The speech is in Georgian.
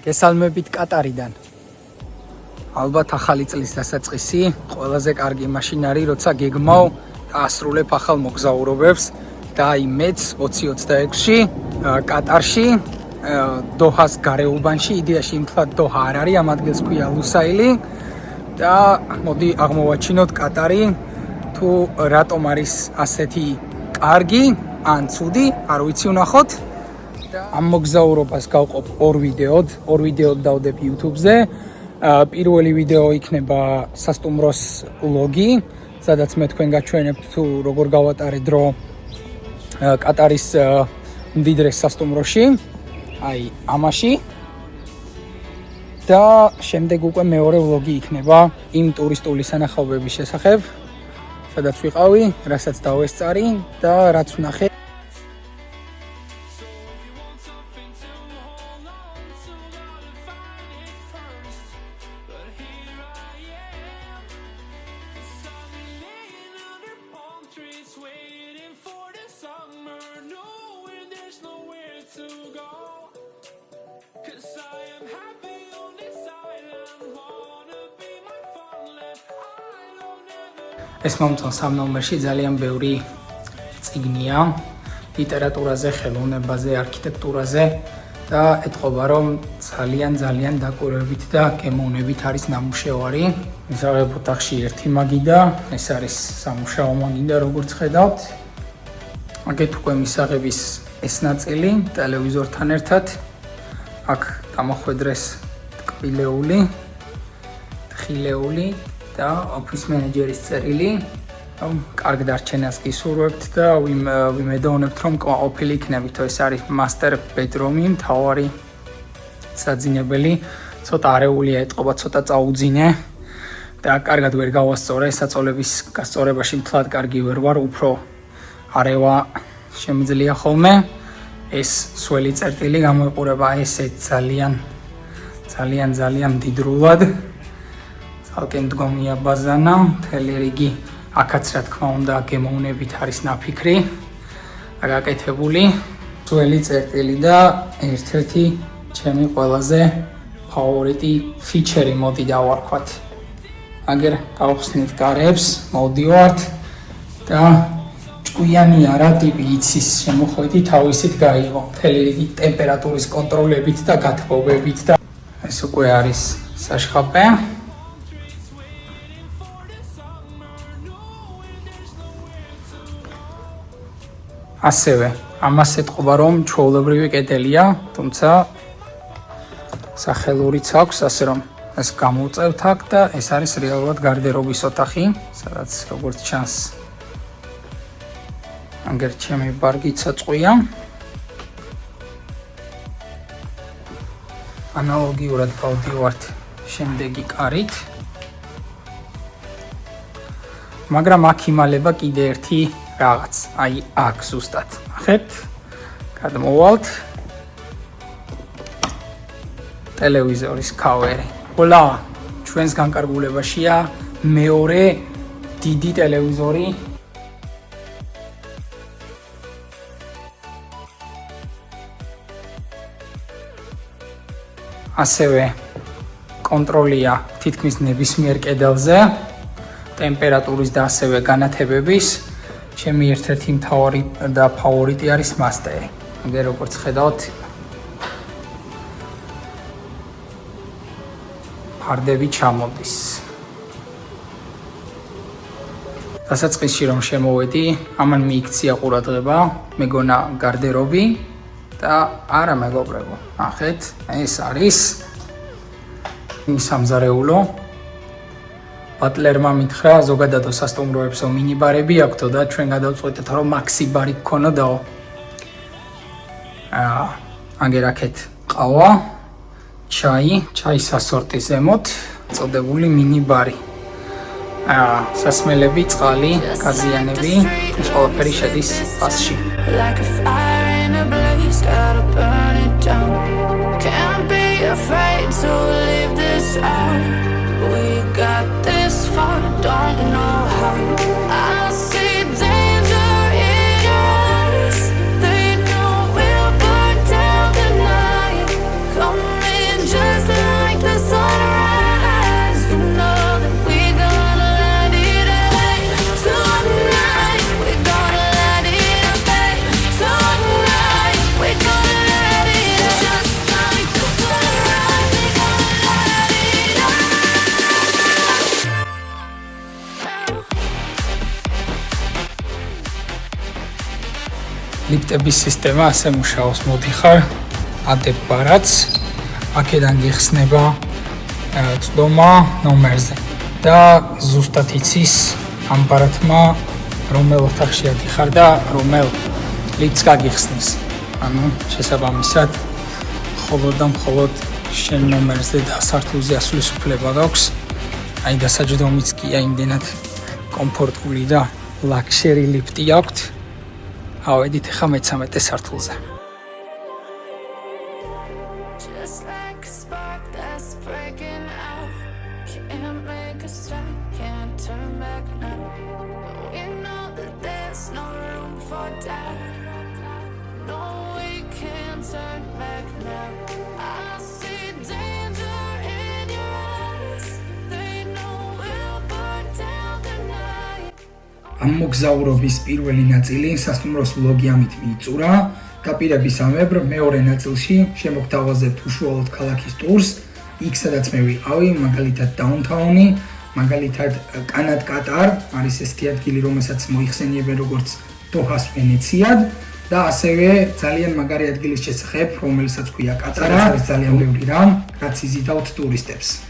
გესალმებით კატარიდან. ალბათ ახალი წლის დასაწყისი, ყველაზე კარგი მაშინ არის, როცა გეგმავ და ასრულებ ახალ მოგზაურობებს და აი მეც 2026-ში კატარში, დოჰას გარეუბანში, იდეაში იმთლად დოჰა არ არის, ამ ადგილს ქვია ლუსაილი და მოდი აღმოვაჩინოთ კატარი თუ რატომ არის ასეთი კარგი ან ცუდი, არ ვიცი ვნახოთ. ამ მოგზაურობას გავყოფ ორ ვიდეოდ დავდებ YouTube-ზე. პირველი ვიდეო იქნება სასტუმროს ვლოგი, სადაც მე თქვენ გაჩვენებთ თუ როგორ გავატარე დრო კატარის მდიდრეს სასტუმროში, აი ამაში. და შემდეგ უკვე მეორე ვლოგი იქნება იმ ტურისტული სანახაობების შესახებ, სადაც ვიყავი, რასაც დავესწარი და რაც ვნახე. ეს მომწონს ამ ნომერში ძალიან ბევრი წიგნია ლიტერატურაზე, ხელოვნებაზე, არქიტექტურაზე და ეთყობა რომ ძალიან დაკვირვებით და გემოვნებით არის ნამუშევარი. მისაღებ ოთახში ერთი მაგიდა, ეს არის სამუშაო მაგიდა, როგორც ხედავთ. აგეთ უკვე მისაღების ეს ნაწილი ტელევიზორთან ერთად. აქ დამახვედრეს ტკბილეული, თხილეული და ოფის მენეჯერის წერილი. კარგ დარჩენას გისურვებთ და ვიმედოვნებთ რომ ყოფილი იქნებით. ეს არის master bedroom-ი, მთავარი საძინებელი. ცოტა არეულია, ეთყობა ცოტა წაუძინე და კარგად ვერ გავასწორე, საწოლების გასწორებაში მთლად კარგი ვერ ვარ, უფრო არევა შემიძლია ხოლმე. ეს სველი წერტილი გამოიყურება ესე ძალიან მდიდრულად. ალკენ დგომია ბაზანა, მთელი რიგი აქაც რა თქმა უნდა გემოვნებით არის ნაფიქრი და გაკეთებული. სველი წერტილი და ერთ-ერთი ჩემი ყველაზე ფავორიტი ფიჩერი მოდი დავარქვათ. აგერ გავხსნით გარებს, მოვდივართ და ჭკვიანი არა ტიპი იცის შემოხვედი თავისით გაიღო. მთელი რიგი ტემპერატურის კონტროლებით და გათბობებით და ეს უკვე არის საშხაპე. ასევე ამას ეთყობა რომ ჩვეულებრივი კედელია, თუმცა სახელურიც აქვს, ასე რომ ეს გამოვწევთ აქ და ეს არის რეალურად გარდერობის ოთახი, სადაც როგორც ჩანს აგერ ჩემი ბარგიც წყვია. ანალოგიურად გავდივართ შემდეგი კარით. მაგრამ აქ იმალება კიდე ერთი რაღაც, აი აქ ზუსტად. ნახეთ, გადმოვალთ. ტელევიზორის ქავერი. ვოლა, ჩვენს განკარგულებაშია მეორე დიდი ტელევიზორი. ასევე კონტროლია თითქმის ნებისმიერ კედელზე, ტემპერატურის და ასევე განათებების. ჩემი ერთ-ერთი მთავარი და ფავორიტი არის მასტერი. აგერ როგორც ხედავთ, ფარდები ჩამოდის. დასაწყისში რომ შემოვედი, ამან მიიქცია ყურადღება, მეგონა გარდერობი და არა მეგობრებო, ნახეთ, ეს არის სამზარეულო. ბატლერმა მითხრა ზოგადადო სასტუმროებსო მინიბარები აქვთო და ჩვენ გადავწყვეტეთ რომ მაქსი ბარი გქონოდაო. აგერ აქეთ ყავა, ჩაის ასორტის ზემოთ წოდებული მინიბარი. სასმელები, წყალი, გაზიანები, ეს ყველაფერი შედის პასში. We got this far, don't know how. I see danger in your eyes. They know we'll burn down the night. Come in. ლიფტების სისტემა ასე მუშაობს. მოდიხარ ადებ ბარაც, აქედან გიხსნება წდომა ნომერზე და ზუსტად იცის ამ ბარათმა რომელ ოთახში ადიხარ და რომელ ლიფტს გაგიხსნის. ანუ შესაბამისად მხოლოდ და მხოლოდ შენ ნომერზე და სართულზე ასვლის უფლება გაქვს. აი დასაჯდომიც კი იმდენად კომფორტული და ლაქშერი ლიფტი აქვთ. ავედით ახლა მე-13 სართულზე. ამ მოგზაურობის პირველი ნაწილი სასტუმროს ვლოგი ამით მიიწურა. დაპირებისამებრ მეორე ნაწილში შემოგთავაზებთ უშუალოდ ქალაქის ტურს, იქ სადაც მე ვიყავი, მაგალითად დაუნთაუნი, მაგალითად კანად კატარ, არის ესეთი ადგილი, რომელსაც მოიხსენიებენ როგორც დოჰას ვენეციად და ასევე ძალიან მაგარი ადგილის შესახებ, რომელსაც ქვია კატარა, არის ძალიან ბევრი რამ, რაც იზიდავთ ტურისტებს.